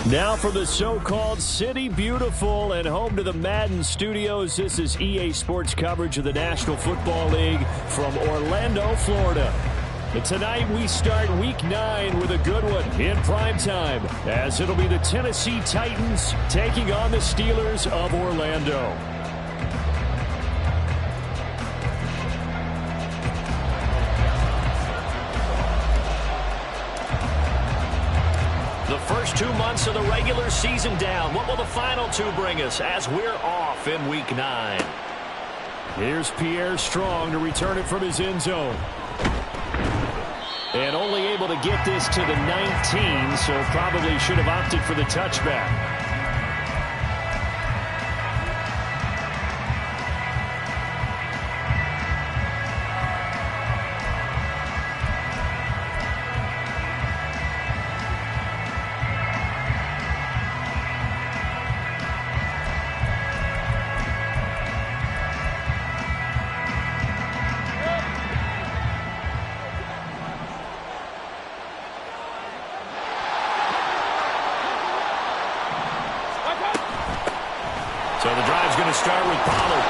Now for the so-called City Beautiful and home to the Madden studios. This is EA Sports coverage of the National Football League from Orlando, Florida. And tonight we start Week 9 with a good one in primetime, as it'll be the Tennessee Titans taking on the Steelers of Orlando. The first 2 months of the regular season down. What will the final 2 bring us as we're off in Week 9? Here's Pierre Strong to return it from his end zone. And only able to get this to the 19, so probably should have opted for the touchback. So the drive's going to start with Pollard.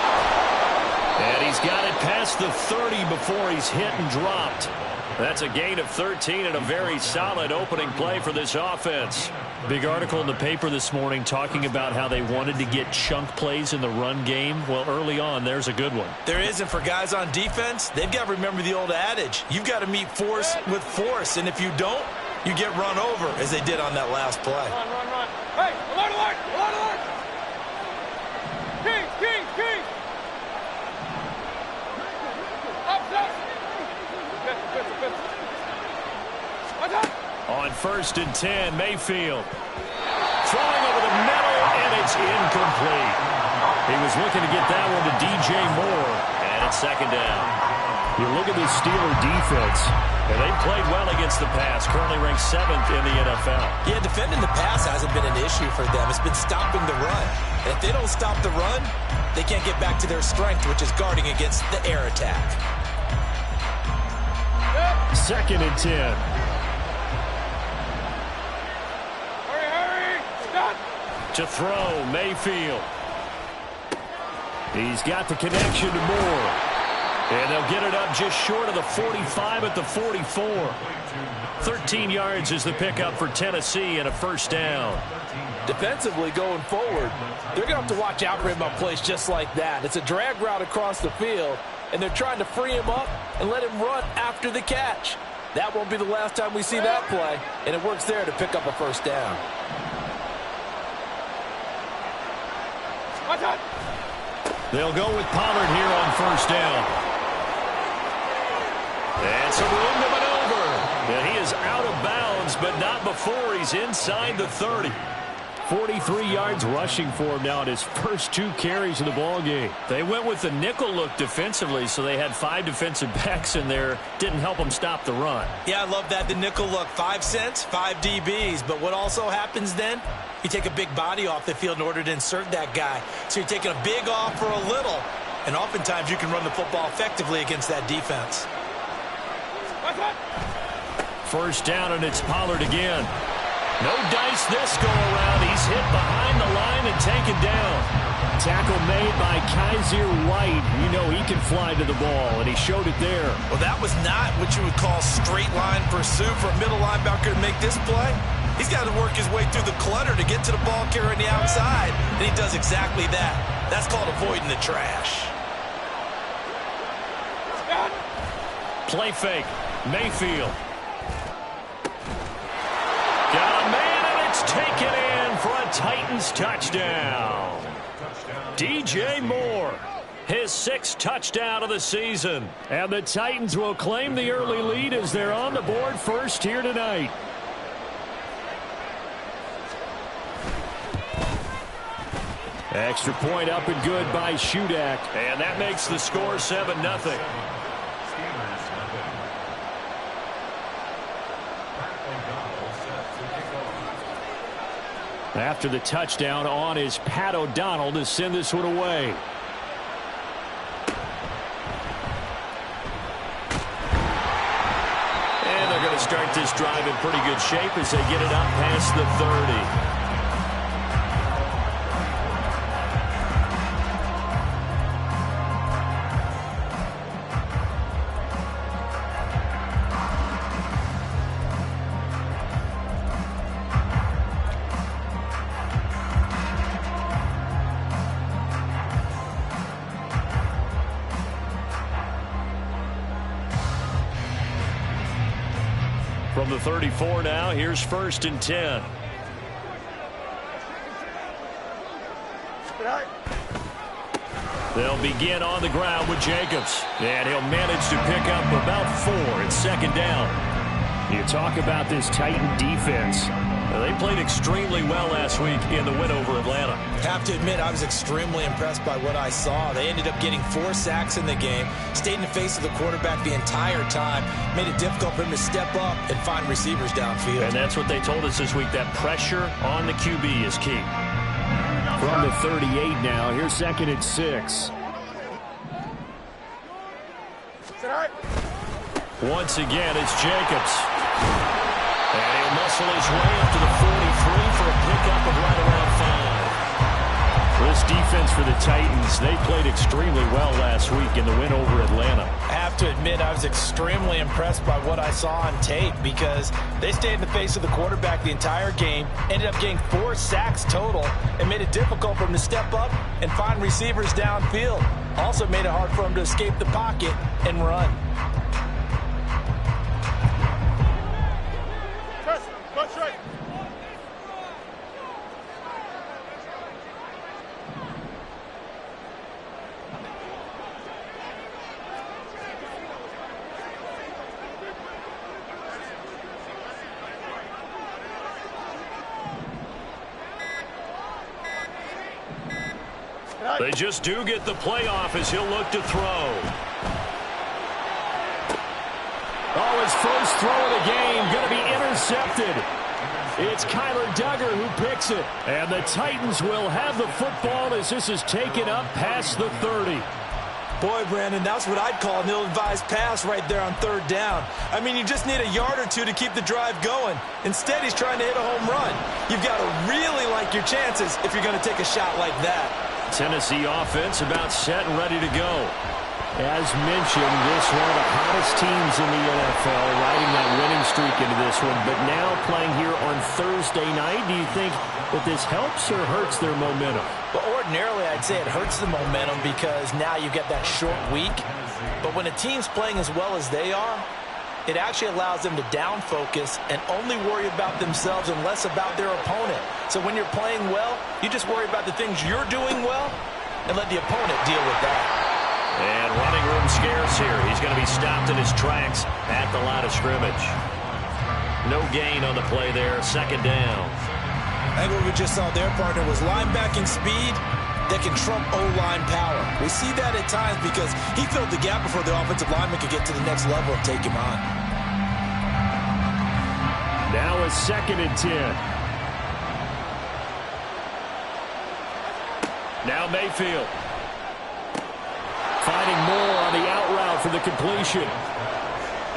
And he's got it past the 30 before he's hit and dropped. That's a gain of 13 and a very solid opening play for this offense. Big article in the paper this morning talking about how they wanted to get chunk plays in the run game. Well, early on, there's a good one. There is, and for guys on defense, they've got to remember the old adage. You've got to meet force with force, and if you don't, you get run over, as they did on that last play. Run, run, run. Hey, alert, alert, alert, alert. King, king, king. Up, up. On 1st and 10, Mayfield. Throwing over the middle, and it's incomplete. He was looking to get that one to DJ Moore, and it's 2nd down. You look at this Steeler defense, and they played well against the pass, currently ranked 7th in the NFL. Yeah, defending the pass hasn't been an issue for them. It's been stopping the run. And if they don't stop the run, they can't get back to their strength, which is guarding against the air attack. 2nd and 10. Hurry, hurry. Stop. To throw, Mayfield. He's got the connection to Moore. And they'll get it up just short of the 45 at the 44. 13 yards is the pickup for Tennessee and a 1st down. Defensively going forward, they're going to have to watch out for him on plays just like that. It's a drag route across the field, and they're trying to free him up and let him run after the catch. That won't be the last time we see that play, and it works there to pick up a 1st down. Watch out. They'll go with Pollard here on 1st down. And some room to maneuver. And he is out of bounds, but not before he's inside the 30. 43 yards rushing for him now in his first 2 carries of the ball game. They went with the nickel look defensively, so they had 5 defensive backs in there. Didn't help them stop the run. Yeah, I love that, the nickel look. 5 cents, 5 DBs. But what also happens then? You take a big body off the field in order to insert that guy. So you're taking a big off for a little. And oftentimes you can run the football effectively against that defense. 1st down, and it's Pollard again. No dice this go-around. He's hit behind the line and taken down. Tackle made by Kaiser White. You know he can fly to the ball, and he showed it there. Well, that was not what you would call straight line pursuit for a middle linebacker to make this play. He's got to work his way through the clutter to get to the ball carrier on the outside, and he does exactly that. That's called avoiding the trash. Play fake. Mayfield. Got a man, and it's taken in for a Titans touchdown. DJ Moore, his 6th touchdown of the season. And the Titans will claim the early lead as they're on the board first here tonight. Extra point up and good by Shudak. And that makes the score 7-0. After the touchdown on is Pat O'Donnell to send this one away. And they're going to start this drive in pretty good shape as they get it up past the 30. From the 34 now, here's 1st and 10. They'll begin on the ground with Jacobs. And he'll manage to pick up about 4 at 2nd down. You talk about this Titan defense. They played extremely well last week in the win over Atlanta. Have to admit, I was extremely impressed by what I saw. They ended up getting 4 sacks in the game, stayed in the face of the quarterback the entire time, made it difficult for him to step up and find receivers downfield. And that's what they told us this week, that pressure on the QB is key. From the 38 now, here's 2nd and 6. Once again, it's Jacobs. And he'll muscle his way up to the 43 for a pickup of right around 5. This defense for the Titans, they played extremely well last week in the win over Atlanta. I have to admit, I was extremely impressed by what I saw on tape because they stayed in the face of the quarterback the entire game, ended up getting 4 sacks total, and made it difficult for him to step up and find receivers downfield. Also made it hard for him to escape the pocket and run. They just do get the playoff as he'll look to throw. Oh, his first throw of the game going to be intercepted. It's Kyler Duggar who picks it. And the Titans will have the football as this is taken up past the 30. Boy, Brandon, that's what I'd call an ill-advised pass right there on 3rd down. I mean, you just need a yard or 2 to keep the drive going. Instead, he's trying to hit a home run. You've got to really like your chances if you're going to take a shot like that. Tennessee offense about set and ready to go. As mentioned, this one of the hottest teams in the NFL, riding that winning streak into this one, but now playing here on Thursday night. Do you think that this helps or hurts their momentum? Well, ordinarily, I'd say it hurts the momentum because now you get that short week. But when a team's playing as well as they are, it actually allows them to down focus and only worry about themselves and less about their opponent. So when you're playing well, you just worry about the things you're doing well and let the opponent deal with that. And running room scarce here. He's going to be stopped in his tracks at the line of scrimmage. No gain on the play there. 2nd down. I think what we just saw there, partner, was linebacking speed that can trump O-line power. We see that at times because he filled the gap before the offensive lineman could get to the next level and take him on. Now a 2nd and 10. Now Mayfield. Finding more on the out route for the completion.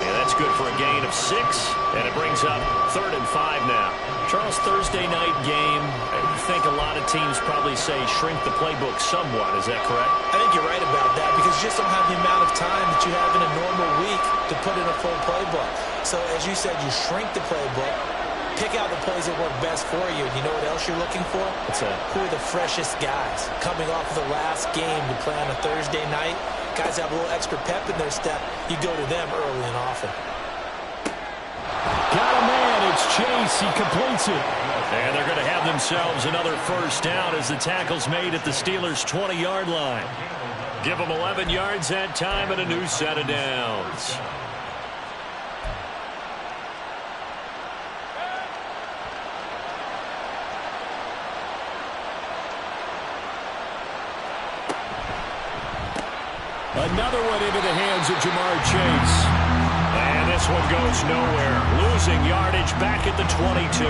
Yeah, that's good for a gain of 6, and it brings up 3rd and 5 now. Charles, Thursday night game, I think a lot of teams probably say shrink the playbook somewhat. Is that correct? I think you're right about that because you just don't have the amount of time that you have in a normal week to put in a full playbook. So as you said, you shrink the playbook, pick out the plays that work best for you. You know what else you're looking for? What's that? Who are the freshest guys coming off of the last game to play on a Thursday night? Guys have a little extra pep in their step. You go to them early and often. Got a man. It's Chase. He completes it. And they're going to have themselves another 1st down as the tackle's made at the Steelers' 20-yard line. Give them 11 yards that time and a new set of downs. Another one into the hands of Jamar Chase. And this one goes nowhere. Losing yardage back at the 22.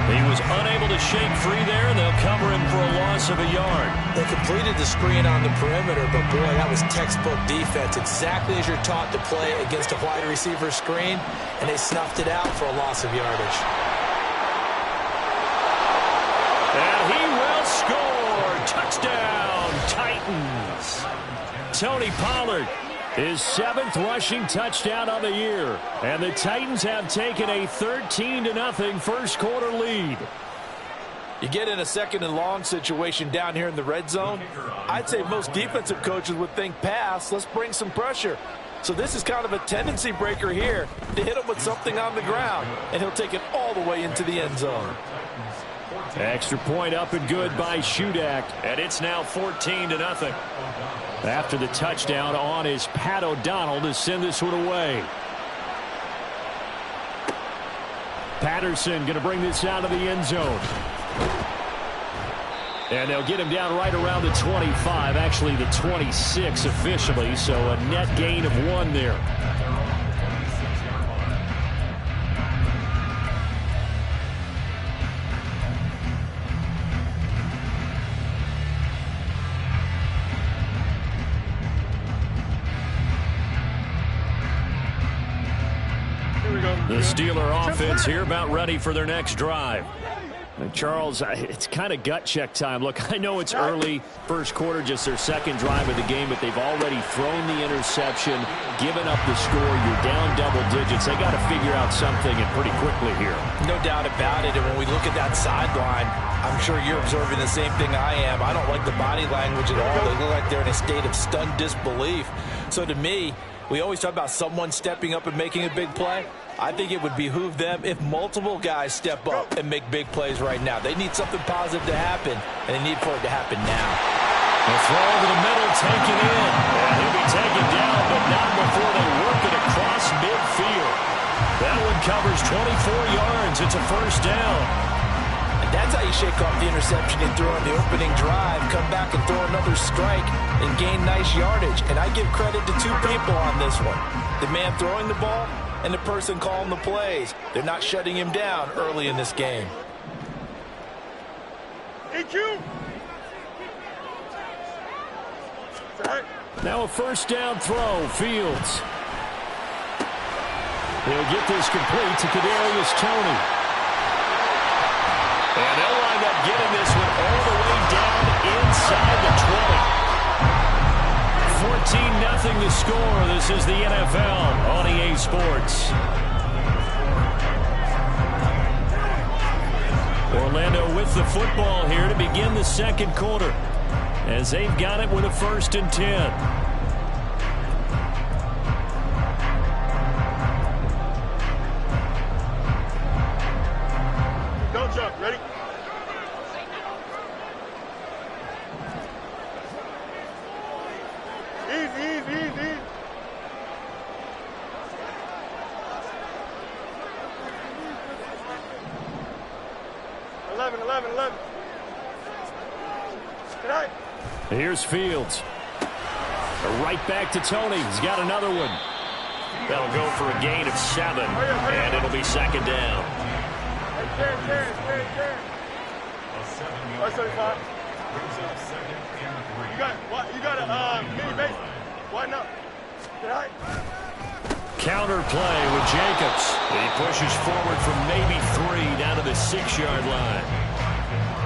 He was unable to shake free there, and they'll cover him for a loss of a yard. They completed the screen on the perimeter, but boy, that was textbook defense, exactly as you're taught to play against a wide receiver screen, and they snuffed it out for a loss of yardage. And he will score. Touchdown, Titans. Tony Pollard, his 7th rushing touchdown of the year. And the Titans have taken a 13-0 first quarter lead. You get in a 2nd and long situation down here in the red zone. I'd say most defensive coaches would think pass. Let's bring some pressure. So this is kind of a tendency breaker here to hit him with something on the ground. And he'll take it all the way into the end zone. Extra point up and good by Shudak. And it's now 14-0. After the touchdown, on is Pat O'Donnell to send this one away. Patterson going to bring this out of the end zone. And they'll get him down right around the 25, actually the 26 officially, so a net gain of 1 there. The Steeler offense here about ready for their next drive. And Charles, it's kind of gut check time. Look, I know it's early, first quarter, just their 2nd drive of the game, but they've already thrown the interception, given up the score. You're down double digits. They got to figure out something, and pretty quickly here. No doubt about it. And when we look at that sideline, I'm sure you're observing the same thing I am. I don't like the body language at all. They look like they're in a state of stunned disbelief. So to me, we always talk about someone stepping up and making a big play. I think it would behoove them if multiple guys step up and make big plays right now. They need something positive to happen, and they need for it to happen now. The throw over the middle, taken in. And he'll be taken down, but not before they work it across midfield. That one covers 24 yards. It's a first down. And that's how you shake off the interception you threw on the opening drive, come back and throw another strike and gain nice yardage. And I give credit to 2 people on this one. The man throwing the ball and the person calling the plays. They're not shutting him down early in this game. EQ. Now a first down throw, Fields. He'll get this complete to Kadarius Toney. And they'll wind up getting this one all the way down inside the 20. 14-0 the score. This is the NFL on EA Sports. Orlando with the football here to begin the 2nd quarter, as they've got it with a 1st and 10. Don't jump. Ready? Easy. 11. Good night. Here's Fields. Right back to Toney. He's got another one. They'll go for a gain of 7, and it'll be 2nd down. Hey, 175. You got a mini base. Why not? Good night. Counter play with Jacobs. He pushes forward from maybe 3 down to the 6-yard line.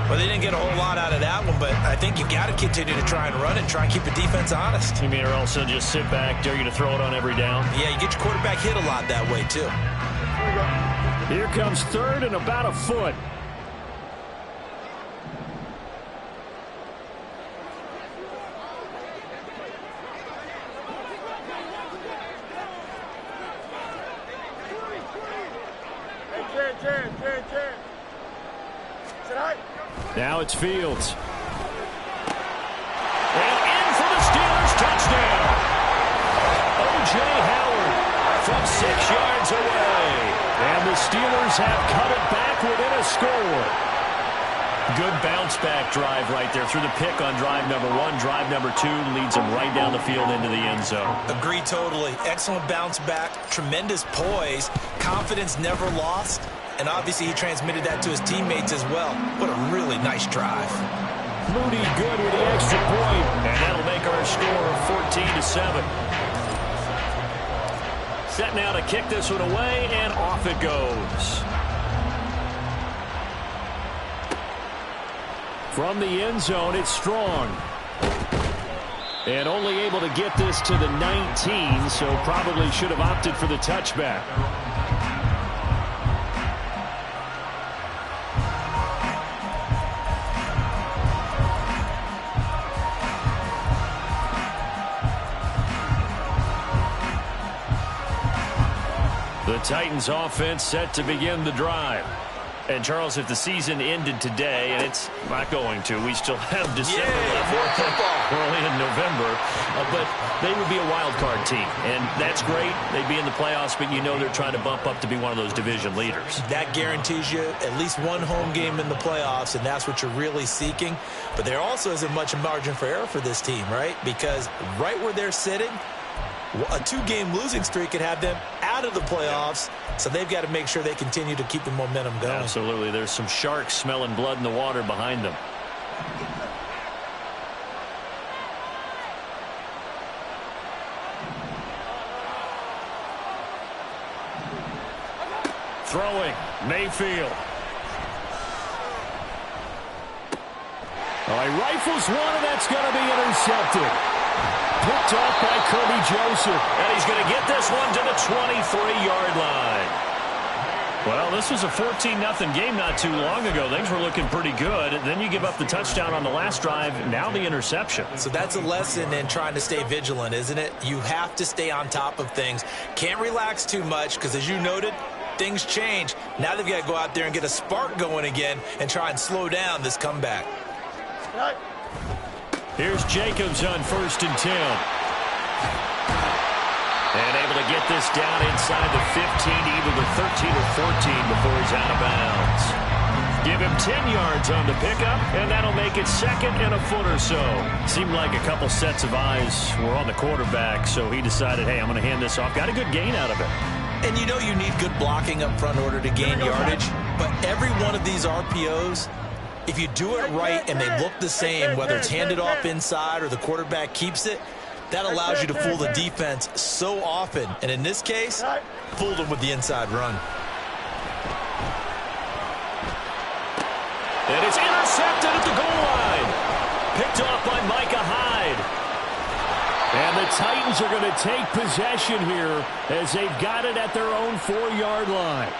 Well, they didn't get a whole lot out of that one, but I think you got to continue to try and run it, try and keep the defense honest. You mean, or also just sit back, dare you to throw it on every down? Yeah, you get your quarterback hit a lot that way, too. Here comes 3rd and about a foot. Now it's Fields. And in for the Steelers touchdown. O.J. Howard from 6 yards away. And the Steelers have cut it back within a score. Good bounce back drive right there through the pick on drive number 1. Drive number 2 leads them right down the field into the end zone. Agree totally. Excellent bounce back. Tremendous poise. Confidence never lost. and obviously he transmitted that to his teammates as well. What a really nice drive. Moody good with the extra point, and that'll make our score 14-7. Set now to kick this one away, and off it goes. From the end zone, it's Strong. And only able to get this to the 19, so probably should have opted for the touchback. The Titans offense set to begin the drive. And, Charles, if the season ended today, and it's not going to, we still have December left. We're only in November. But they would be a wild card team. And that's great. They'd be in the playoffs, but you know they're trying to bump up to be one of those division leaders. That guarantees you at least one home game in the playoffs, and that's what you're really seeking. But there also isn't much margin for error for this team, right? Because right where they're sitting, a two-game losing streak could have them out of the playoffs, so they've got to make sure they continue to keep the momentum going. Absolutely. There's some sharks smelling blood in the water behind them. Throwing, Mayfield. All right, rifles one, and that's going to be intercepted. Picked off by Kirby Joseph. And he's going to get this one to the 23-yard line. Well, this was a 14-0 game not too long ago. Things were looking pretty good. Then you give up the touchdown on the last drive. Now the interception. So that's a lesson in trying to stay vigilant, isn't it? You have to stay on top of things. Can't relax too much because, as you noted, things change. Now they've got to go out there and get a spark going again and try and slow down this comeback. Here's Jacobs on 1st and 10. And able to get this down inside the 15, even the 13 or 14 before he's out of bounds. Give him 10 yards on the pickup, and that'll make it 2nd and a foot or so. Seemed like a couple sets of eyes were on the quarterback, so he decided, hey, I'm going to hand this off. Got a good gain out of it. And you know you need good blocking up front in order to gain yardage, but every one of these RPOs, if you do it right and they look the same, whether it's handed off inside or the quarterback keeps it, that allows you to fool the defense so often. And in this case, fooled them with the inside run. And it's intercepted at the goal line. Picked off by Micah Hyde. And the Titans are going to take possession here as they've got it at their own 4-yard line.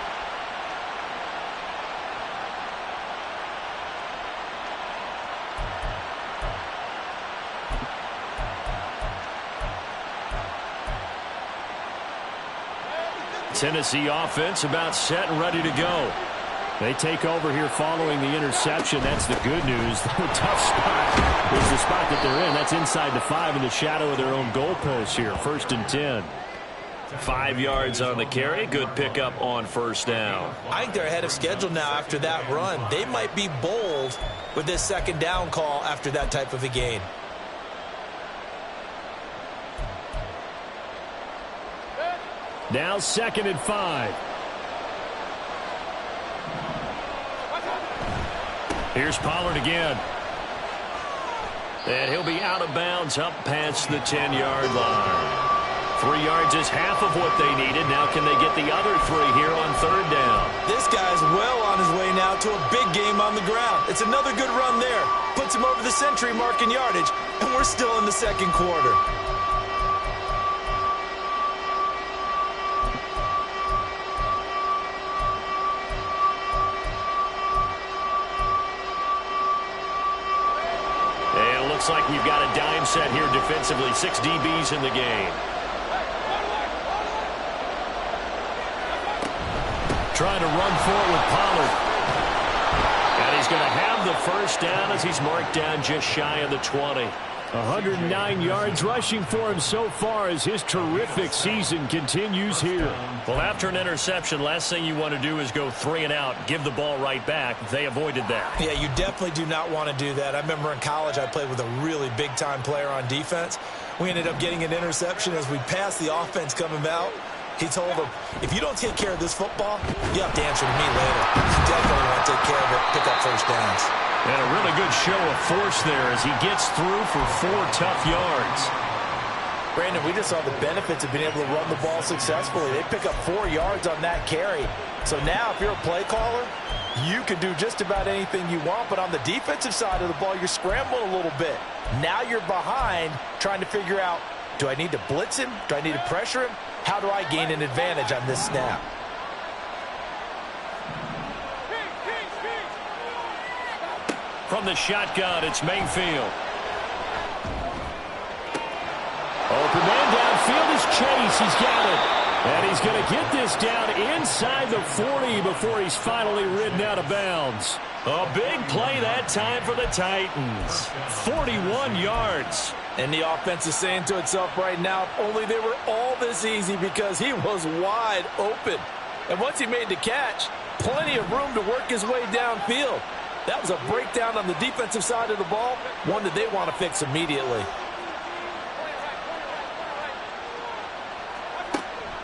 Tennessee offense about set and ready to go. They take over here following the interception. That's the good news. The tough spot is the spot that they're in. That's inside the 5 in the shadow of their own goalpost here. 1st and 10. 5 yards on the carry. Good pickup on 1st down. I think they're ahead of schedule now after that run. They might be bold with this 2nd down call after that type of a gain. Now 2nd and 5. Here's Pollard again. And he'll be out of bounds up past the 10-yard line. 3 yards is half of what they needed. Now can they get the other 3 here on 3rd down? This guy's well on his way now to a big game on the ground. It's another good run there. Puts him over the century mark in yardage, and we're still in the 2nd quarter. Looks like we've got a dime set here defensively. 6 DBs in the game. Trying to run forward with Pollard. And he's going to have the 1st down as he's marked down just shy of the 20. 109 yards rushing for him so far as his terrific season continues here. Well, after an interception, last thing you want to do is go 3 and out, give the ball right back. They avoided that. Yeah, you definitely do not want to do that. I remember in college I played with a really big-time player on defense. We ended up getting an interception as we passed the offense coming out. He told him, if you don't take care of this football, you have to answer to me later. You definitely want to take care of it, pick up first downs. And a really good show of force there as he gets through for 4 tough yards. Brandon, we just saw the benefits of being able to run the ball successfully. They pick up 4 yards on that carry. So now if you're a play caller, you can do just about anything you want. But on the defensive side of the ball, you're scrambling a little bit. Now you're behind trying to figure out, do I need to blitz him? Do I need to pressure him? How do I gain an advantage on this snap? From the shotgun, it's Mayfield. Open man downfield is Chase. He's got it. And he's going to get this down inside the 40 before he's finally ridden out of bounds. A big play that time for the Titans. 41 yards. And the offense is saying to itself right now, if only they were all this easy, because he was wide open. And once he made the catch, plenty of room to work his way downfield. That was a breakdown on the defensive side of the ball, one that they want to fix immediately.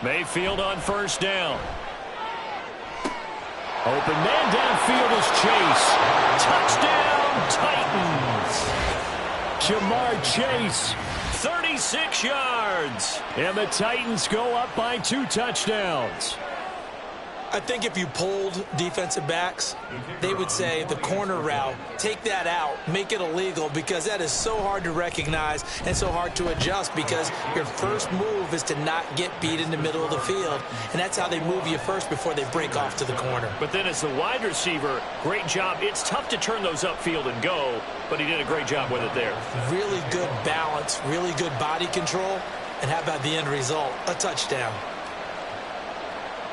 Mayfield on first down. Open man downfield is Chase. Touchdown, Titans. Jamar Chase, 36 yards. And the Titans go up by 2 touchdowns. I think if you polled defensive backs, they would say the corner route, take that out, make it illegal, because that is so hard to recognize and so hard to adjust, because your first move is to not get beat in the middle of the field, and that's how they move you first before they break off to the corner. But then as the wide receiver, great job. It's tough to turn those upfield and go, but he did a great job with it there. Really good balance, really good body control, and how about the end result? A touchdown.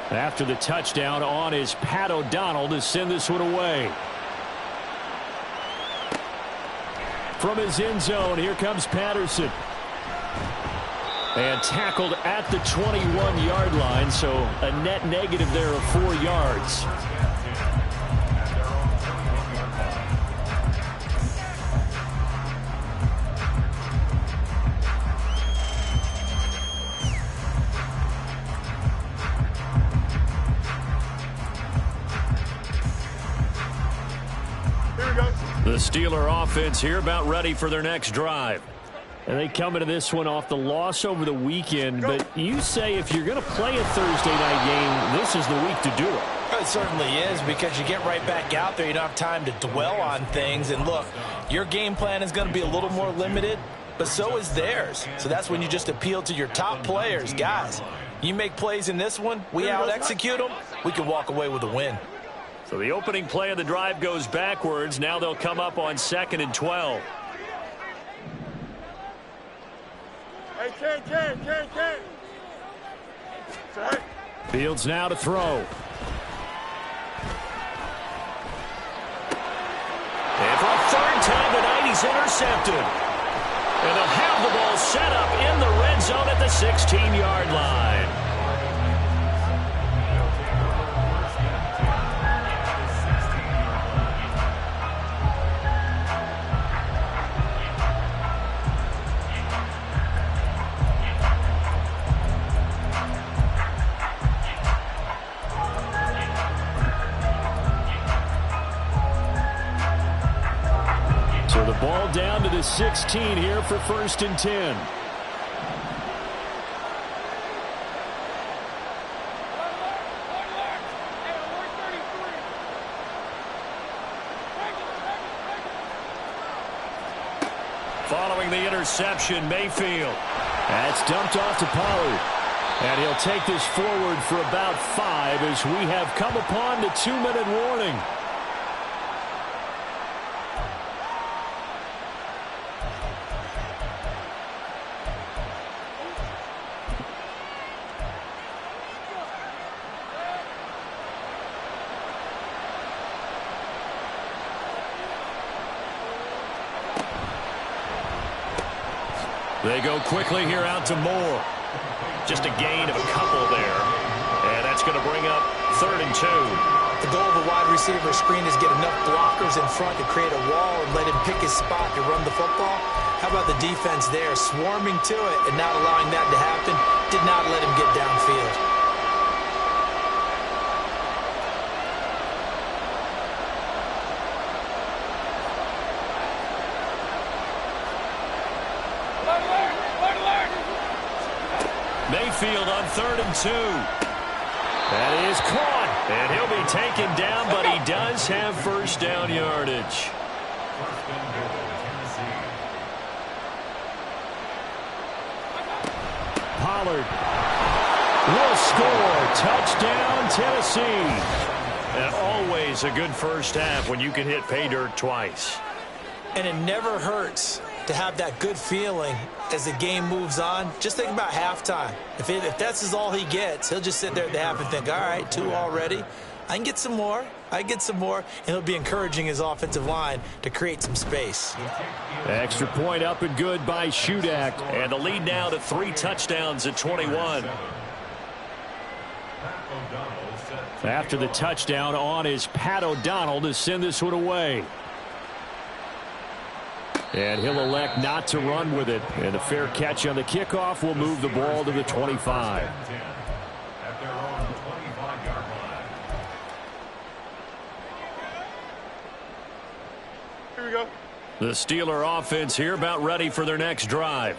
After the touchdown on is Pat O'Donnell to send this one away. From his end zone, here comes Patterson. And tackled at the 21-yard line, so a net negative there of 4 yards. The Steeler offense here about ready for their next drive. And they come into this one off the loss over the weekend. But you say if you're going to play a Thursday night game, this is the week to do it. It certainly is, because you get right back out there. You don't have time to dwell on things. And look, your game plan is going to be a little more limited, but so is theirs. So that's when you just appeal to your top players. Guys, you make plays in this one, we out-execute them, we can walk away with a win. So the opening play of the drive goes backwards. Now they'll come up on 2nd and 12. Hey, Ken. Fields now to throw. And for a 3rd time tonight, he's intercepted. And they'll have the ball set up in the red zone at the 16-yard line. So the ball down to the 16 here for 1st and 10. Following the interception, Mayfield. That's dumped off to Pollard. And he'll take this forward for about 5 as we have come upon the 2-minute warning. They go quickly here out to Moore. Just a gain of a couple there. And that's going to bring up 3rd and 2. The goal of a wide receiver screen is get enough blockers in front to create a wall and let him pick his spot to run the football. How about the defense there, swarming to it and not allowing that to happen? Did not let him get downfield. Mayfield on 3rd and 2. That is caught, and he'll be taken down, but he does have first down yardage. Pollard will score. Touchdown, Tennessee. And always a good first half when you can hit pay dirt twice. And it never hurts to have that good feeling as the game moves on. Just think about halftime. If that's all he gets, he'll just sit there at the half and think, all right, 2 already. I can get some more. And he'll be encouraging his offensive line to create some space. Extra point up and good by Shudak. And the lead now to 3 touchdowns at 21. After the touchdown, on is Pat O'Donnell to send this one away. And he'll elect not to run with it. And a fair catch on the kickoff will move the ball to the 25. Here we go. The Steeler offense here about ready for their next drive.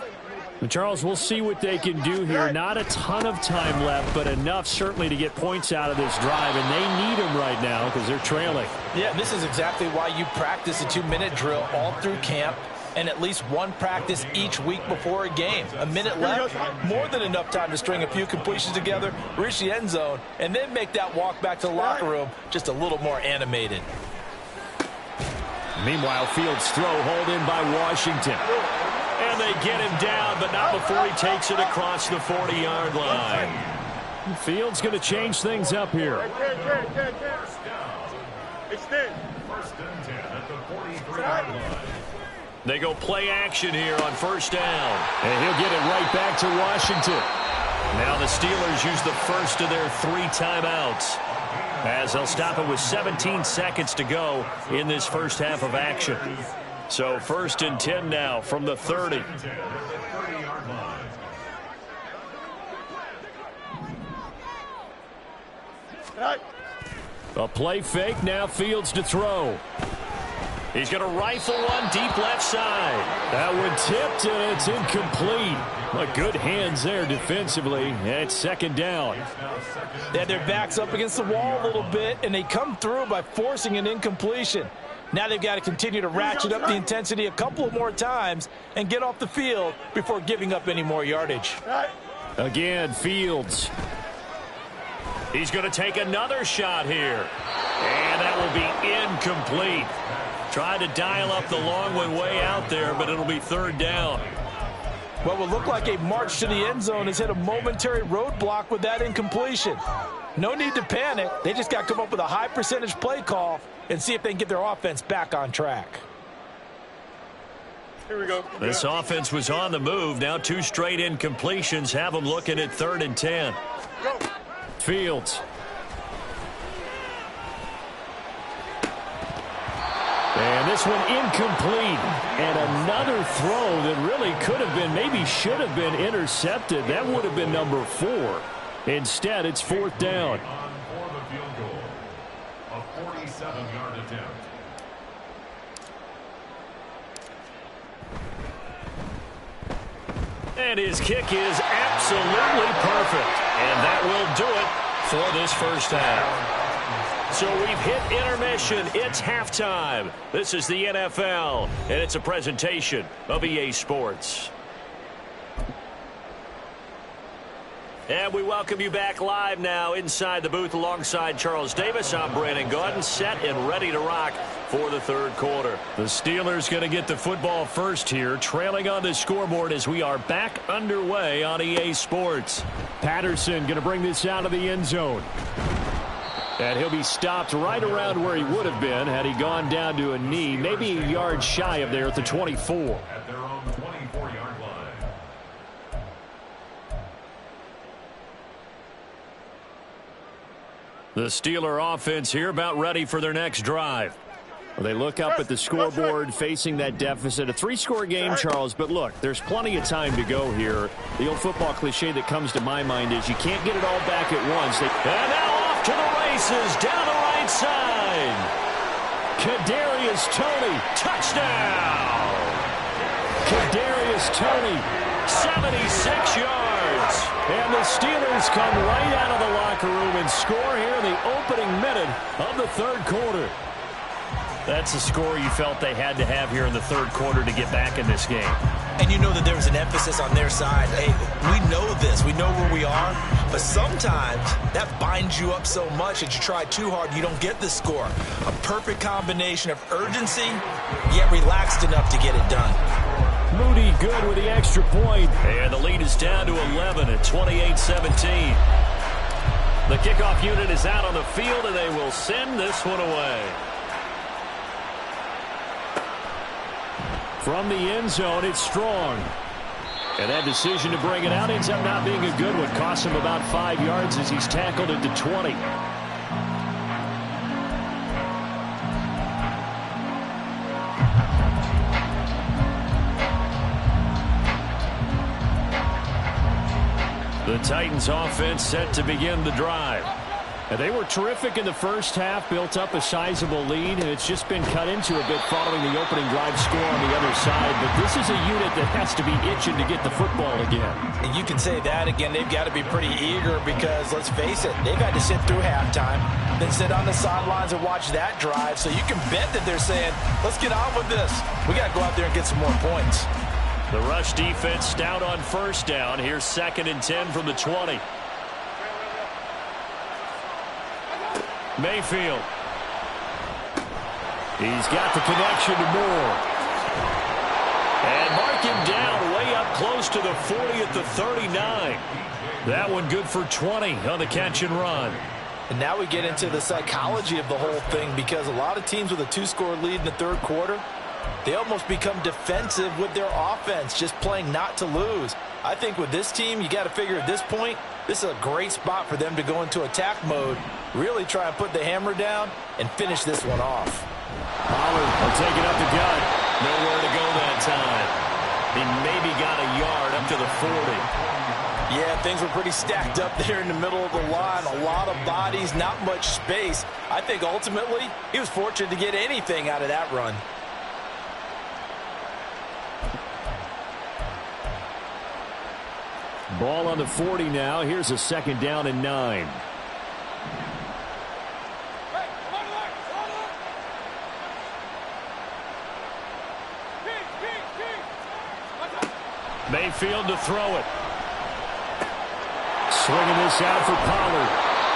And Charles, we'll see what they can do here. Not a ton of time left, but enough certainly to get points out of this drive. And they need them right now because they're trailing. Yeah, this is exactly why you practice a 2-minute drill all through camp and at least one practice each week before a game. A minute left, more than enough time to string a few completions together, reach the end zone, and then make that walk back to the locker room just a little more animated. Meanwhile, Fields' throw hauled in by Washington. And they get him down, but not before he takes it across the 40-yard line. Fields going to change things up here. Extend. They go play action here on first down. And he'll get it right back to Washington. Now the Steelers use the first of their 3 timeouts, as they'll stop it with 17 seconds to go in this first half of action. So 1st and 10 now from the 30. A play fake, now Fields to throw. He's going to rifle one deep left side. That one tipped, and it's incomplete. But good hands there defensively, and it's 2nd down. They had their backs up against the wall a little bit, and they come through by forcing an incompletion. Now they've got to continue to ratchet up the intensity a couple of more times and get off the field before giving up any more yardage. Again, Fields. He's going to take another shot here. And that will be incomplete. Tried to dial up the long one way out there, but it'll be 3rd down. What will look like a march to the end zone has hit a momentary roadblock with that incompletion. No need to panic. They just got to come up with a high percentage play call and see if they can get their offense back on track. Here we go. This offense was on the move. Now 2 straight incompletions have them looking at 3rd and 10. Go. Fields. And this one incomplete. And another throw that really could have been, maybe should have been intercepted. That would have been number 4. Instead, it's 4th down. For the field goal, a 47-yard attempt. And his kick is absolutely perfect. And that will do it for this first half. So we've hit intermission. It's halftime. This is the NFL, and it's a presentation of EA Sports. And we welcome you back live now inside the booth alongside Charles Davis. I'm Brandon Gaudin, set and ready to rock for the 3rd quarter. The Steelers going to get the football first here, trailing on the scoreboard as we are back underway on EA Sports. Patterson going to bring this out of the end zone. And he'll be stopped right around where he would have been had he gone down to a knee, maybe a yard shy of there at the 24. At their own 24-yard line. The Steeler offense here about ready for their next drive. Well, they look up at the scoreboard facing that deficit. A 3-score game, Charles, but look, there's plenty of time to go here. The old football cliche that comes to my mind is you can't get it all back at once. And now off to the races down the right side. Kadarius Toney, touchdown! Kadarius Toney, 76 yards. And the Steelers come right out of the locker room and score here in the opening minute of the third quarter. That's the score you felt they had to have here in the third quarter to get back in this game. And you know that there was an emphasis on their side. Hey, we know this. We know where we are. But sometimes that binds you up so much that you try too hard, you don't get the score. A perfect combination of urgency, yet relaxed enough to get it done. Moody good with the extra point. And the lead is down to 11 at 28-17. The kickoff unit is out on the field, and they will send this one away. From the end zone, it's Strong. And that decision to bring it out ends up not being a good one. Costs him about 5 yards as he's tackled into 20. The Titans offense set to begin the drive. And they were terrific in the first half, built up a sizable lead, and it's just been cut into a bit following the opening drive score on the other side. But this is a unit that has to be itching to get the football again. And you can say that again. They've got to be pretty eager because, let's face it, they've had to sit through halftime, then sit on the sidelines and watch that drive. So you can bet that they're saying, let's get on with this. We got to go out there and get some more points. The rush defense stout on first down. Here's 2nd and 10 from the 20. Mayfield. He's got the connection to Moore. And mark him down way up close to the 40 at the 39. That one good for 20 on the catch and run. And now we get into the psychology of the whole thing because a lot of teams with a 2-score lead in the third quarter, they almost become defensive with their offense, just playing not to lose. I think with this team, you got to figure at this point, this is a great spot for them to go into attack mode, really try and put the hammer down and finish this one off. Pollard will take it up the gut. Nowhere to go that time. He maybe got a yard up to the 40. Yeah, things were pretty stacked up there in the middle of the line. A lot of bodies, not much space. I think ultimately he was fortunate to get anything out of that run. Ball on the 40 now. Here's a 2nd down and 9. Mayfield to throw it. Swinging this out for Pollard.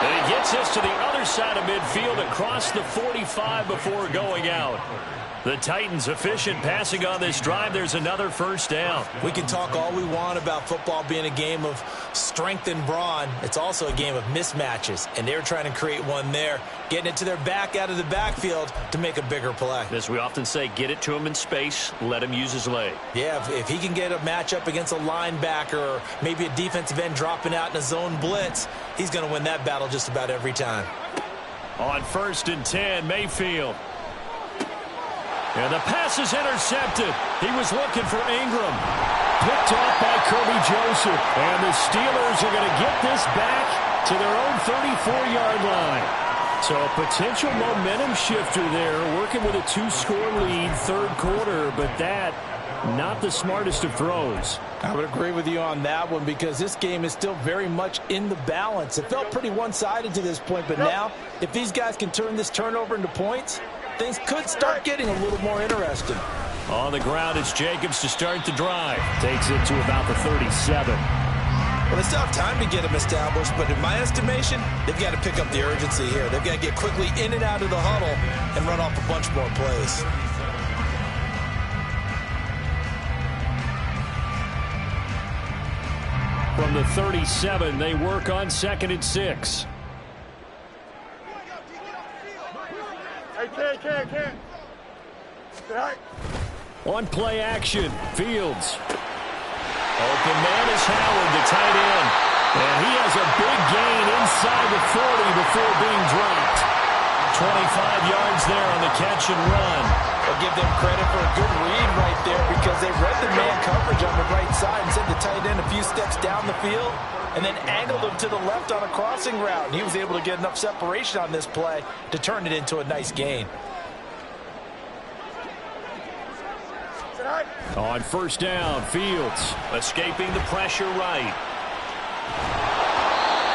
And he gets us to the other side of midfield across the 45 before going out. The Titans efficient passing on this drive. There's another first down. We can talk all we want about football being a game of strength and brawn. It's also a game of mismatches, and they're trying to create one there, getting it to their back out of the backfield to make a bigger play. As we often say, get it to him in space, let him use his leg. Yeah, if he can get a matchup against a linebacker or maybe a defensive end dropping out in a zone blitz, he's going to win that battle just about every time. On 1st and 10, Mayfield. And the pass is intercepted. He was looking for Ingram. Picked off by Kirby Joseph. And the Steelers are going to get this back to their own 34-yard line. So a potential momentum shifter there, working with a 2-score lead, third quarter, but that, not the smartest of throws. I would agree with you on that one because this game is still very much in the balance. It felt pretty one-sided to this point, but now, if these guys can turn this turnover into points, things could start getting a little more interesting. On the ground, it's Jacobs to start the drive. Takes it to about the 37. Well, they still have time to get them established, but in my estimation, they've got to pick up the urgency here. They've got to get quickly in and out of the huddle and run off a bunch more plays. From the 37, they work on 2nd and 6. Can't. On play action, Fields. Open man is Howard, the tight end. And he has a big gain inside the 40 before being dropped. 25 yards there on the catch and run. I'll give them credit for a good read right there because they read the man coverage on the right side and sent the tight end a few steps down the field and then angled him to the left on a crossing route. And he was able to get enough separation on this play to turn it into a nice gain. On first down, Fields escaping the pressure right.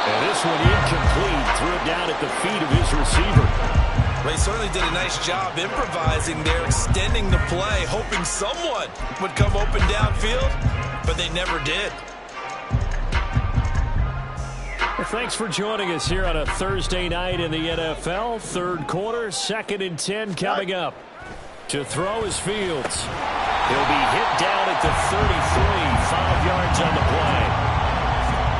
And this one incomplete. Threw it down at the feet of his receiver. Well, he certainly did a nice job improvising there, extending the play, hoping someone would come open downfield, but they never did. Well, thanks for joining us here on a Thursday night in the NFL. Third quarter, 2nd and 10 coming up. To throw is Fields. He'll be hit down at the 33, 5 yards on the play.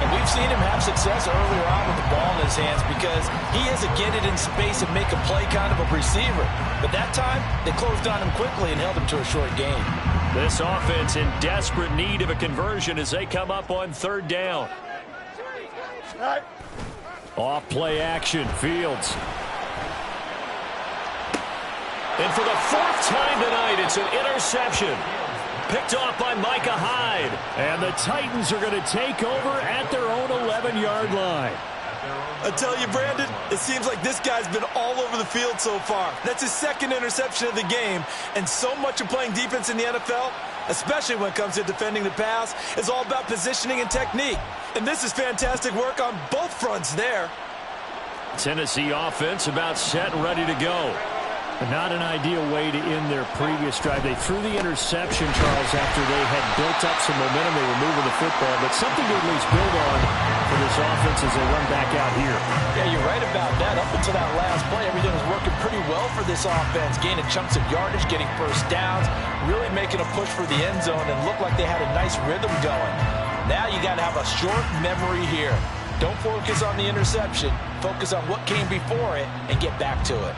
And we've seen him have success earlier on with the ball in his hands because he is a get it in space and make a play kind of a receiver. But that time, they closed on him quickly and held him to a short gain. This offense in desperate need of a conversion as they come up on third down. Off play action, Fields. And for the 4th time tonight, it's an interception. Picked off by Micah Hyde. And the Titans are going to take over at their own 11-yard line. I tell you, Brandon, it seems like this guy's been all over the field so far. That's his 2nd interception of the game. And so much of playing defense in the NFL, especially when it comes to defending the pass, is all about positioning and technique. And this is fantastic work on both fronts there. Tennessee offense about set and ready to go. Not an ideal way to end their previous drive. They threw the interception, Charles, after they had built up some momentum. They were moving the football, but something to at least build on for this offense as they run back out here. Yeah, you're right about that. Up until that last play, everything was working pretty well for this offense. Gaining chunks of yardage, getting first downs, really making a push for the end zone, and looked like they had a nice rhythm going. Now you got to have a short memory here. Don't focus on the interception. Focus on what came before it and get back to it.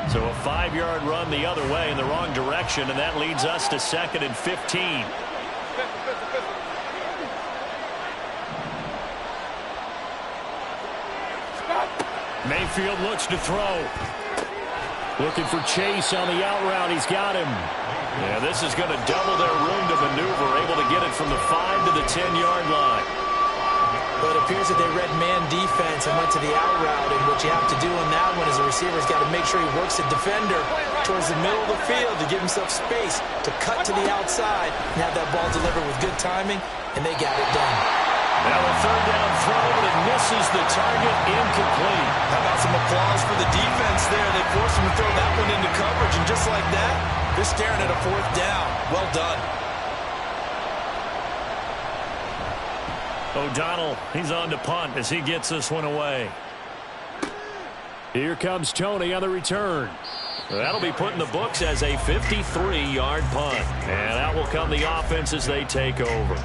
So a 5-yard run the other way in the wrong direction, and that leads us to 2nd and 15. Mayfield looks to throw. Looking for Chase on the out route. He's got him. Yeah, this is going to double their room to maneuver, able to get it from the 5 to the 10-yard line. But it appears that they read man defense and went to the out route, and what you have to do on that one is the receiver's got to make sure he works the defender towards the middle of the field to give himself space to cut to the outside and have that ball delivered with good timing, and they got it done. Now a 3rd down throw, but it misses the target, incomplete. How about some applause for the defense there? They forced him to throw that one into coverage, and just like that, they're staring at a 4th down. Well done. O'Donnell, he's on to punt as he gets this one away. Here comes Tony on the return. That'll be put in the books as a 53-yard punt. And out will come the offense as they take over.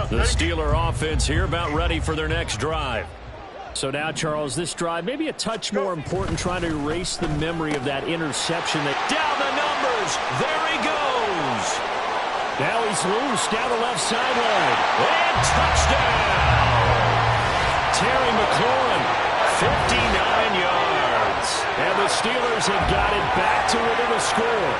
The Steeler offense here about ready for their next drive. So now, Charles, this drive maybe a touch more important, trying to erase the memory of that interception. Down the numbers. There he goes. Now he's loose down the left sideline. And touchdown. Terry McLaurin, 59 yards. And the Steelers have got it back to within a score.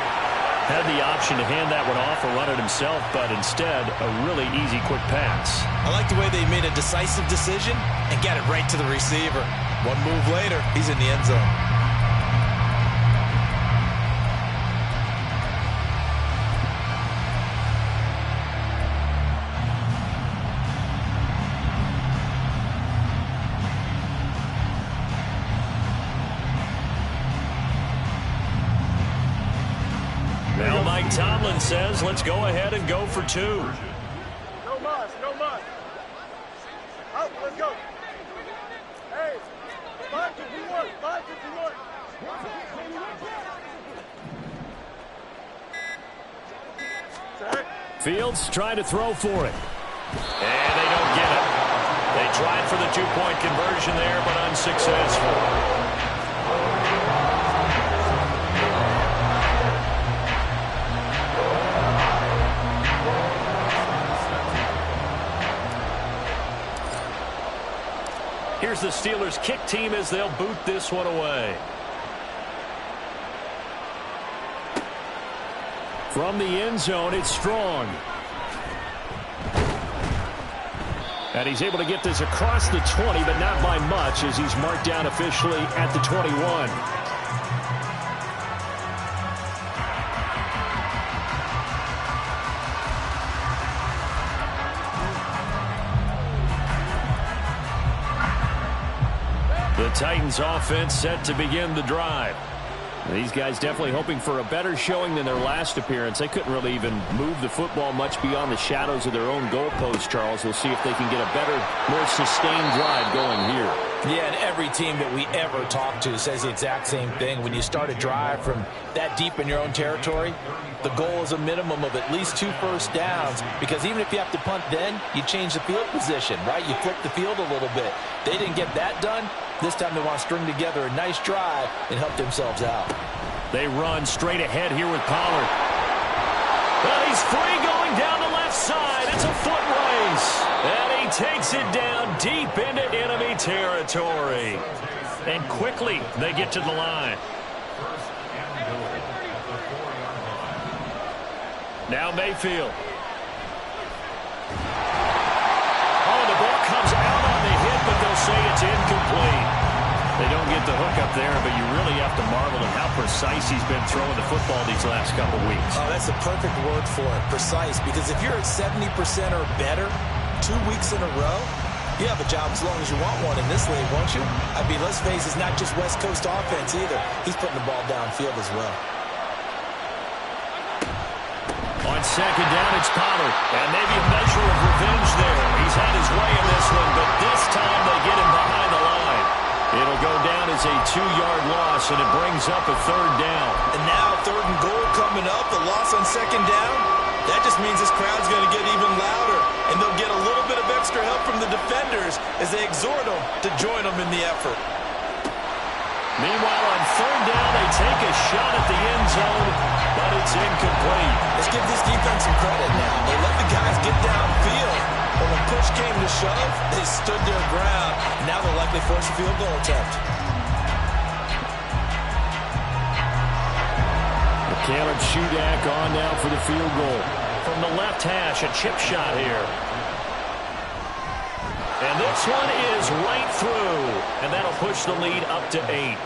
Had the option to hand that one off or run it himself, but instead, a really easy, quick pass. I like the way they made a decisive decision and got it right to the receiver. One move later, he's in the end zone. Now Mike Tomlin says, let's go ahead and go for 2. No muss, no muss. Out, let's go. Hey, 551, 551. Fields trying to throw for it. And they don't get it. They tried for the 2-point conversion there, but unsuccessful. Here's the Steelers' kick team as they'll boot this one away. From the end zone, it's Strong. And he's able to get this across the 20, but not by much, as he's marked down officially at the 21. The Titans offense set to begin the drive. These guys definitely hoping for a better showing than their last appearance. They couldn't really even move the football much beyond the shadows of their own goalpost, Charles. We'll see if they can get a better, more sustained drive going here. Yeah, and every team that we ever talk to says the exact same thing. When you start a drive from that deep in your own territory, the goal is a minimum of at least 2 first downs, because even if you have to punt then, you change the field position, right? You flip the field a little bit. They didn't get that done. This time they want to string together a nice drive and help themselves out. They run straight ahead here with Pollard. Well, he's free going down the left side. It's a foot race. And he takes it down deep into enemy territory. And quickly they get to the line. Now Mayfield. Oh, the ball comes out on the hit, but they'll say it's incomplete. They don't get the hook up there, but you really have to marvel at how precise he's been throwing the football these last couple weeks. Oh, that's the perfect word for it, precise, because if you're at 70% or better 2 weeks in a row, you have a job as long as you want one in this league, won't you? I mean, let's face it, it's not just West Coast offense either. He's putting the ball downfield as well. On second down, it's Pollard. And maybe a measure of revenge there. He's had his way in this one, but this time they get him behind the line. It'll go down as a 2-yard loss, and it brings up a 3rd down. And now 3rd and goal coming up, the loss on 2nd down. That just means this crowd's going to get even louder, and they'll get a little bit of extra help from the defenders as they exhort them to join them in the effort. Meanwhile, on 3rd down, they take a shot at the end zone, but it's incomplete. Let's give this defense some credit now. They let the guys get downfield, but when push came to shove, they stood their ground. Now they're likely force a field goal attempt. Caleb Shudak on now for the field goal. From the left hash, a chip shot here. And this one is right through, and that'll push the lead up to 8.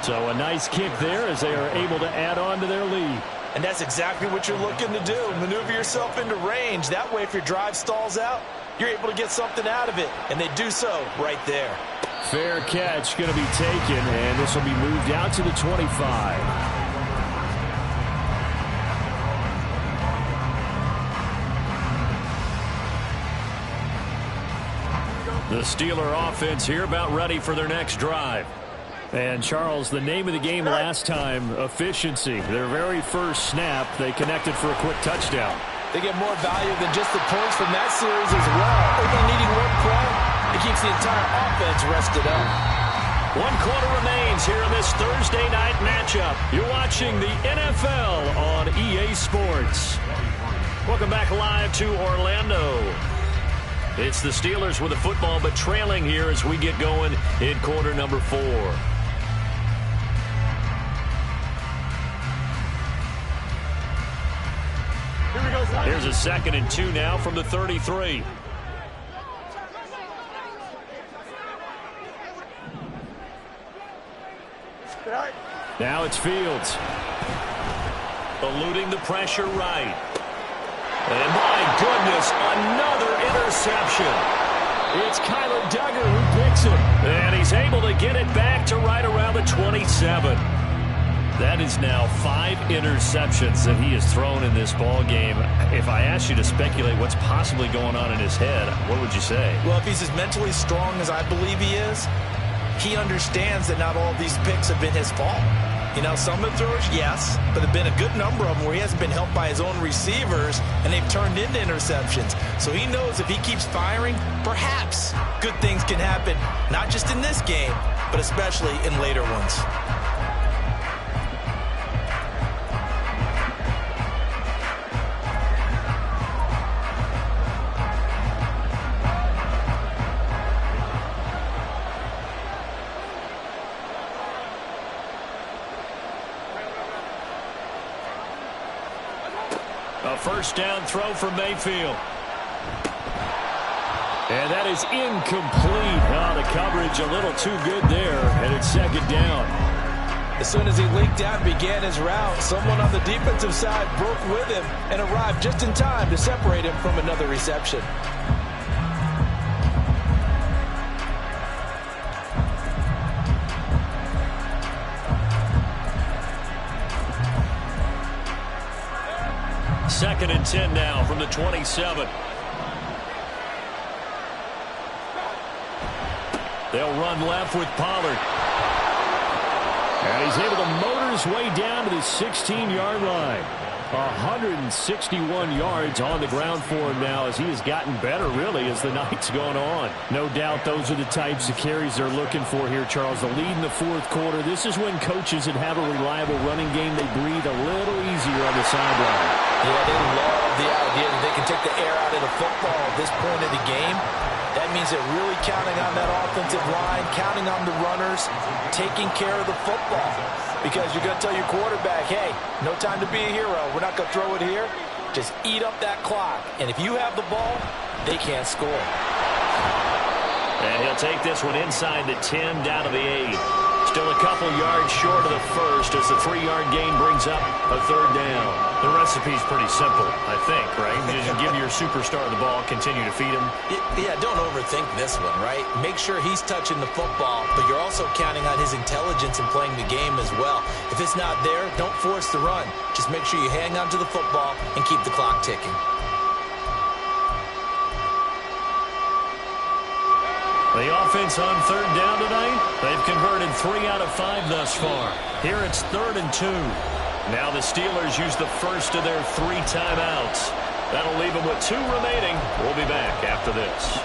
So a nice kick there as they are able to add on to their lead. And that's exactly what you're looking to do. Maneuver yourself into range. That way, if your drive stalls out, you're able to get something out of it. And they do so right there. Fair catch going to be taken, and this will be moved out to the 25. The Steeler offense here about ready for their next drive. And, Charles, the name of the game last time, efficiency. Their very first snap, they connected for a quick touchdown. They get more value than just the points from that series as well. Only needing one play, it keeps the entire offense rested up. 1 quarter remains here in this Thursday night matchup. You're watching the NFL on EA Sports. Welcome back live to Orlando. It's the Steelers with the football, but trailing here as we get going in quarter number 4. Here's a 2nd and 2 now from the 33. Now it's Fields. Eluding the pressure right. And my goodness, another interception. It's Kyler Duggar who picks it. And he's able to get it back to right around the 27. That is now 5 interceptions that he has thrown in this ball game. If I asked you to speculate what's possibly going on in his head, what would you say? Well, if he's as mentally strong as I believe he is, he understands that not all of these picks have been his fault. You know, some of the throws, yes, but there have been a good number of them where he hasn't been helped by his own receivers, and they've turned into interceptions. So he knows if he keeps firing, perhaps good things can happen, not just in this game, but especially in later ones. first down throw for Mayfield. And that is incomplete. Oh, the coverage a little too good there, and it's second down. As soon as he leaked out and began his route, someone on the defensive side broke with him and arrived just in time to separate him from another reception. Second and 10 now from the 27. They'll run left with Pollard. And he's able to motor his way down to the 16-yard line. 161 yards on the ground for him now as he has gotten better, really, as the night's gone on. No doubt those are the types of carries they're looking for here, Charles. The lead in the fourth quarter. This is when coaches that have a reliable running game, they breathe a little easier on the sideline. Yeah, they love the idea that they can take the air out of the football at this point of the game. That means they're really counting on that offensive line, counting on the runners, taking care of the football. Because you're going to tell your quarterback, hey, no time to be a hero. We're not going to throw it here. Just eat up that clock. And if you have the ball, they can't score. And he'll take this one inside the 10 down to the 8. Still a couple yards short of the first as the 3-yard gain brings up a third down. The recipe's pretty simple, I think, right? You just give your superstar the ball, continue to feed him. Yeah, don't overthink this one, right? Make sure he's touching the football, but you're also counting on his intelligence in playing the game as well. If it's not there, don't force the run. Just make sure you hang on to the football and keep the clock ticking. The offense on third down tonight, they've converted 3 out of 5 thus far. Here it's 3rd and 2. Now the Steelers use the first of their 3 timeouts. That'll leave them with 2 remaining. We'll be back after this.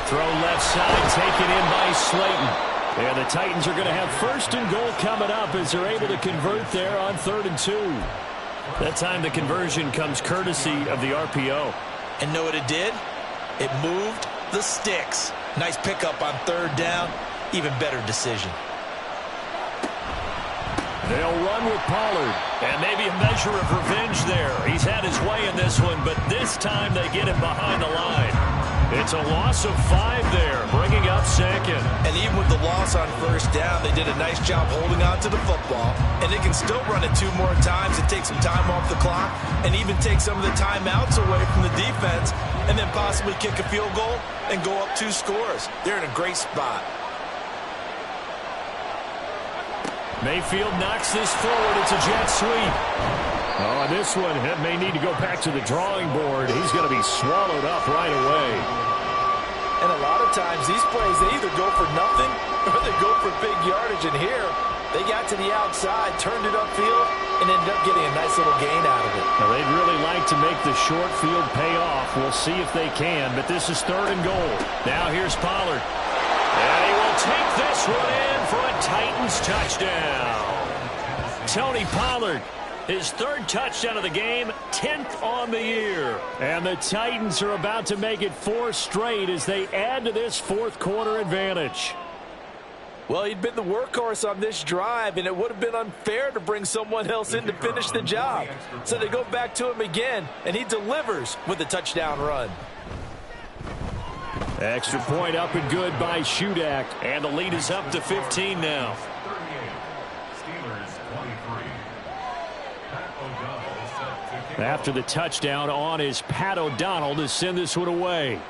Throw left side, taken in by Slayton. And the Titans are going to have 1st and goal coming up as they're able to convert there on 3rd and 2. That time the conversion comes courtesy of the RPO. And know what it did? It moved the sticks. Nice pickup on 3rd down. Even better decision. They'll run with Pollard. And maybe a measure of revenge there. He's had his way in this one, but this time they get him behind the line. It's a loss of 5 there, bringing up 2nd. And even with the loss on 1st down, they did a nice job holding on to the football. And they can still run it 2 more times and take some time off the clock and even take some of the timeouts away from the defense and then possibly kick a field goal and go up 2 scores. They're in a great spot. Mayfield knocks this forward. It's a jet sweep. Oh, this one may need to go back to the drawing board. He's going to be swallowed up right away. And a lot of times these plays, they either go for nothing or they go for big yardage. And here, they got to the outside, turned it upfield, and ended up getting a nice little gain out of it. Now, they'd really like to make the short field pay off. We'll see if they can, but this is 3rd and goal. Now here's Pollard. And he will take this one in for a Titans touchdown. Tony Pollard. His 3rd touchdown of the game, 10th on the year. And the Titans are about to make it 4 straight as they add to this 4th quarter advantage. Well, he'd been the workhorse on this drive, and it would have been unfair to bring someone else in to finish the job. So they go back to him again, and he delivers with a touchdown run. Extra point up and good by Shudak. And the lead is up to 15 now. After the touchdown on is Pat O'Donnell to send this one away.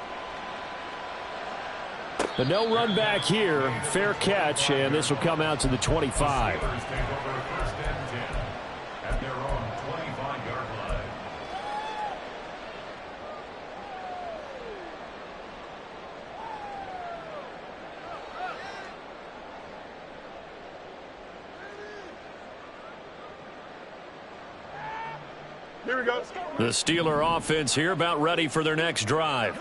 But no run back here. Fair catch, and this will come out to the 25. Here we go. The Steeler offense here about ready for their next drive.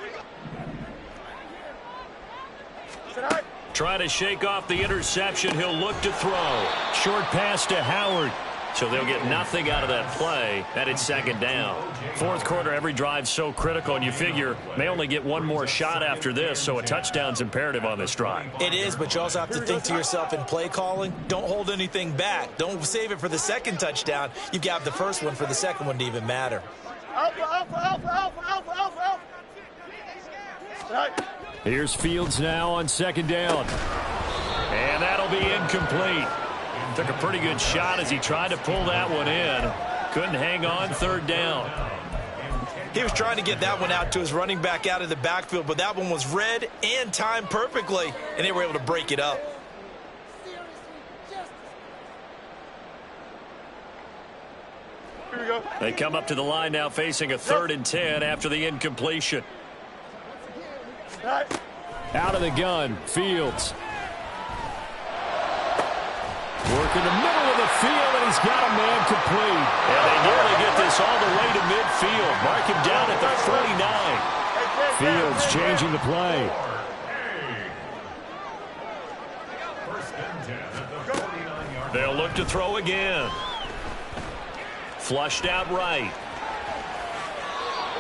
Try to shake off the interception. He'll look to throw. Short pass to Howard. So they'll get nothing out of that play, and it's second down. Fourth quarter, every drive's so critical, and you figure may only get one more shot after this, so a touchdown's imperative on this drive. It is, but you also have to think to yourself in play calling, don't hold anything back. Don't save it for the second touchdown. You've got the first one for the second one to even matter. Here's Fields now on second down. And that'll be incomplete. Took a pretty good shot as he tried to pull that one in. Couldn't hang on third down. He was trying to get that one out to his running back out of the backfield, but that one was read and timed perfectly, and they were able to break it up. Here we go. They come up to the line now facing a 3rd and 10 after the incompletion. Out of the gun, Fields. Working the middle of the field, and he's got a man complete. And they nearly get this all the way to midfield. Mark him down at the 49. Fields changing the play. They'll look to throw again. Flushed out right.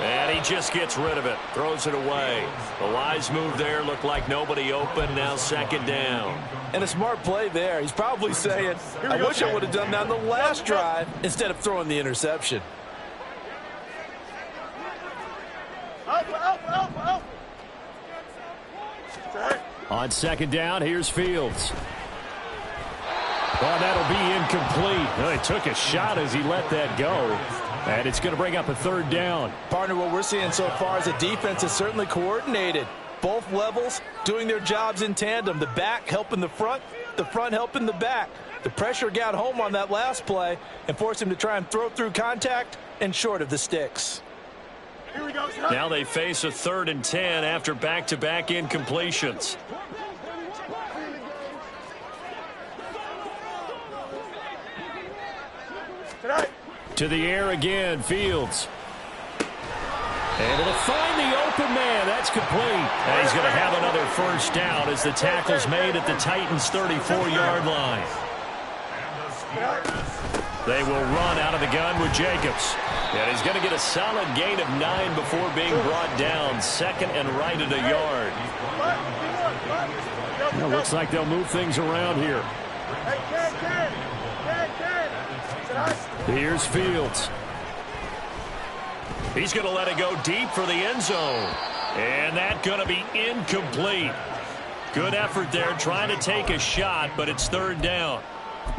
And he just gets rid of it. Throws it away. The wise move there. Looked like nobody open. Now second down. And a smart play there. He's probably saying, I wish I would have done that on the last drive instead of throwing the interception. On second down, here's Fields. Well, that'll be incomplete. Well, he took a shot as he let that go. And it's going to bring up a third down. Partner, what we're seeing so far is the defense is certainly coordinated. Both levels doing their jobs in tandem. The back helping the front helping the back. The pressure got home on that last play and forced him to try and throw through contact and short of the sticks. Here we go. Now they face a 3rd and 10 after back-to-back incompletions. To the air again, Fields. And it'll find the open man. That's complete. And he's going to have another first down as the tackle's made at the Titans' 34-yard line. They will run out of the gun with Jacobs. And he's going to get a solid gain of 9 before being brought down. Second and right at a yard. Well, looks like they'll move things around here. Here's Fields. He's going to let it go deep for the end zone. And that's going to be incomplete. Good effort there trying to take a shot, but it's third down.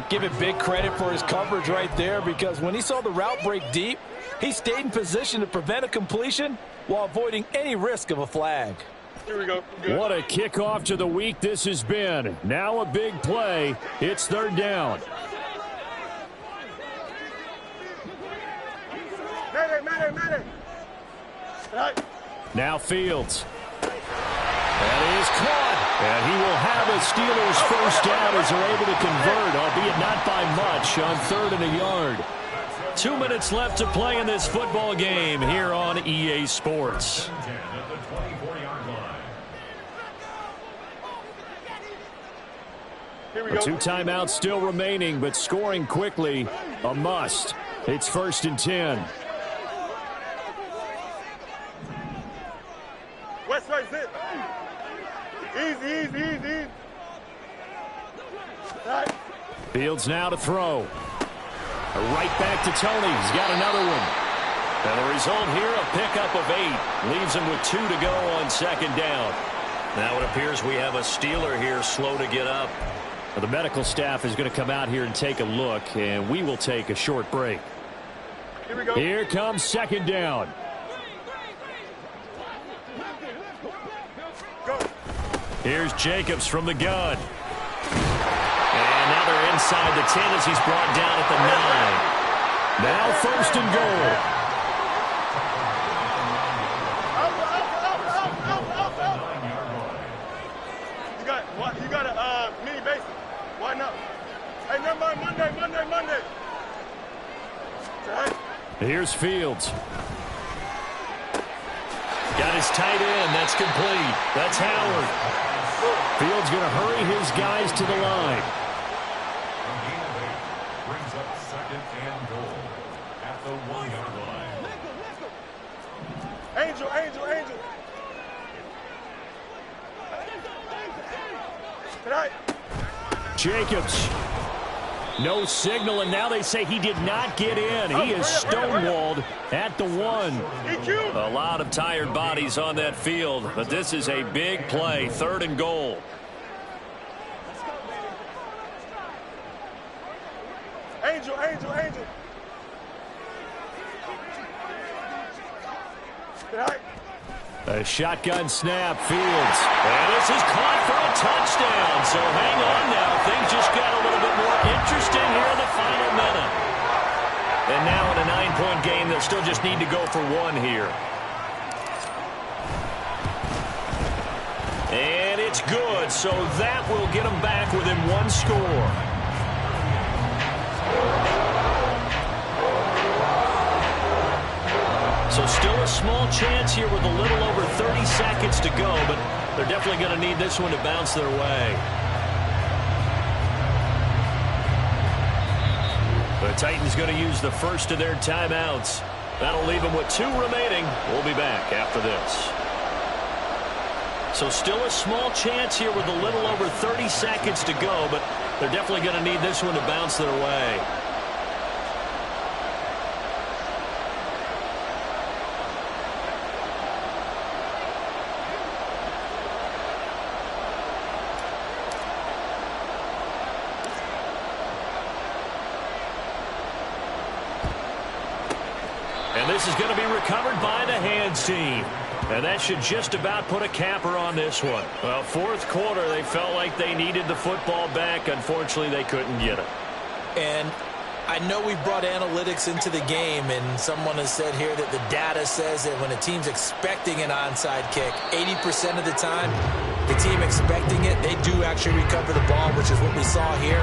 Give it big credit for his coverage right there, because when he saw the route break deep, he stayed in position to prevent a completion while avoiding any risk of a flag. Here we go. Good. What a kickoff to the week this has been. Now a big play. It's third down. Madden. Right. Now Fields. That is caught. And he will have a Steelers first down as they're able to convert, albeit not by much, on 3rd and a yard. 2 minutes left to play in this football game here on EA Sports. Here we go. 2 timeouts still remaining, but scoring quickly, a must. It's 1st and 10. West side, sit. Easy. Right. Fields now to throw. Right back to Tony. He's got another one. And the result here, a pickup of 8. Leaves him with 2 to go on second down. Now it appears we have a Steeler here slow to get up. The medical staff is going to come out here and take a look, and we will take a short break. Here we go. Here comes second down. Here's Jacobs from the gun. And now they're inside the 10 as he's brought down at the 9. Now 1st and goal. You got a mini base. Why not? Hey, never mind. Monday. Right. Here's Fields. Got his tight end. That's complete. That's Howard. Fields going to hurry his guys to the line. second and goal at the 1-yard line. Angel, Angel, Angel. Tonight. Jacobs. No signal, and now they say he did not get in. He is stonewalled at the 1. A lot of tired bodies on that field, but this is a big play, 3rd and goal. Angel, Angel, Angel. Tonight. A shotgun snap, Fields. And this is caught for a touchdown. So hang on now. Things just got a little bit more interesting here in the final minute. And now in a 9-point game, they'll still just need to go for 1 here. And it's good. So that will get them back within 1 score. So still a small chance here with a little over 30 seconds to go, but they're definitely going to need this one to bounce their way. The Titans going to use the first of their timeouts. That'll leave them with 2 remaining. We'll be back after this. So still a small chance here with a little over 30 seconds to go, but they're definitely going to need this one to bounce their way. And this is going to be recovered by the hands team. And that should just about put a capper on this one. Well, 4th quarter, they felt like they needed the football back. Unfortunately, they couldn't get it. And I know we brought analytics into the game, and someone has said here that the data says that when a team's expecting an onside kick, 80% of the time, the team expecting it, they do actually recover the ball, which is what we saw here.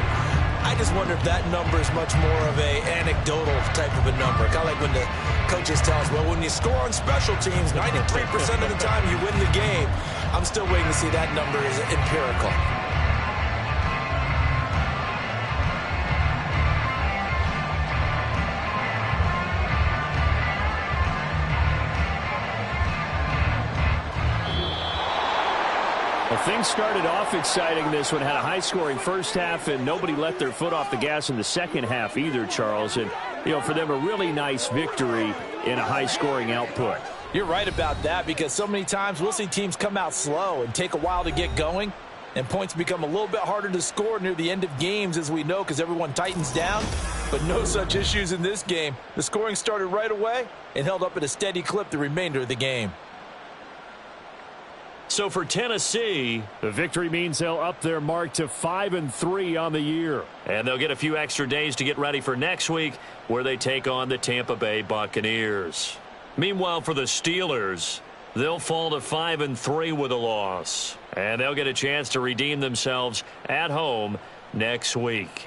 I just wonder if that number is much more of a anecdotal type of a number. Kind of like when the coaches tell us, well, when you score on special teams, 93% of the time you win the game. I'm still waiting to see that number is empirical. Well, things started off exciting. This one had a high-scoring first half, and nobody let their foot off the gas in the second half either, Charles. And, you know, for them, a really nice victory in a high-scoring output. You're right about that, because so many times we'll see teams come out slow and take a while to get going, and points become a little bit harder to score near the end of games, as we know, because everyone tightens down. But no such issues in this game. The scoring started right away and held up at a steady clip the remainder of the game. So for Tennessee, the victory means they'll up their mark to 5-3 on the year. And they'll get a few extra days to get ready for next week, where they take on the Tampa Bay Buccaneers. Meanwhile, for the Steelers, they'll fall to 5-3 with a loss. And they'll get a chance to redeem themselves at home next week.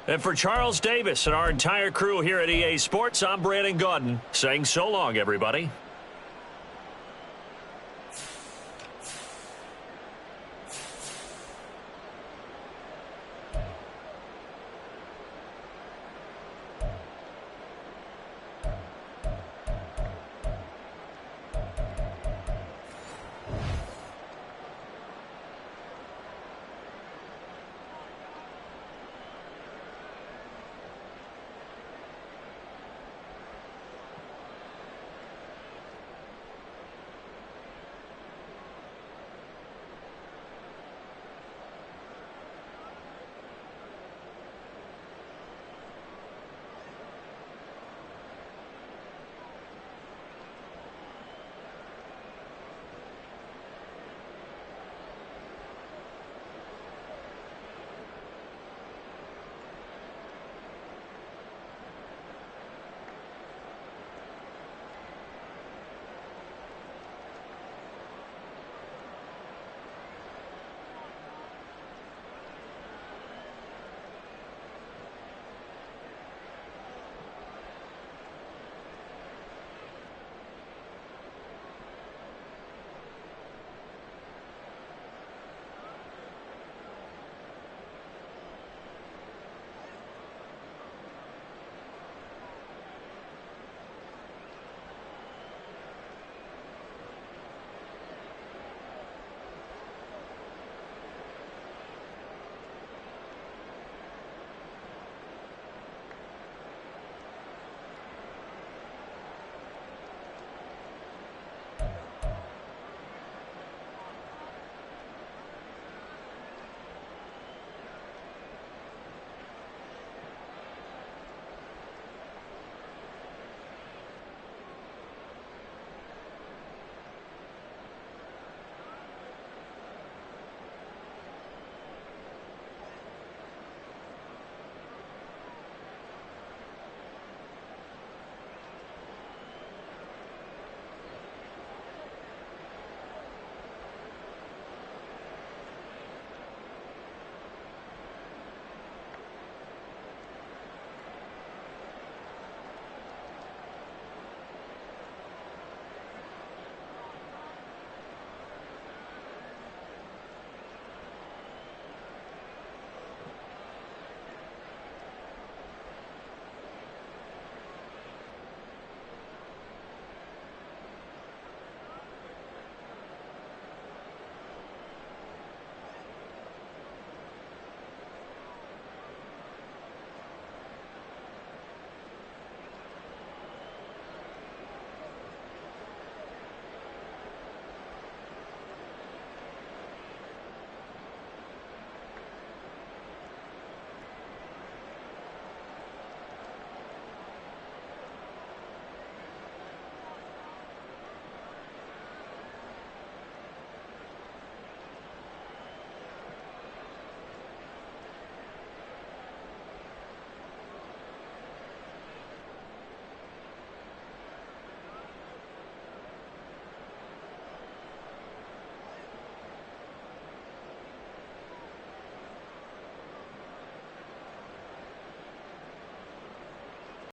And for Charles Davis and our entire crew here at EA Sports, I'm Brandon Gaudin saying so long, everybody.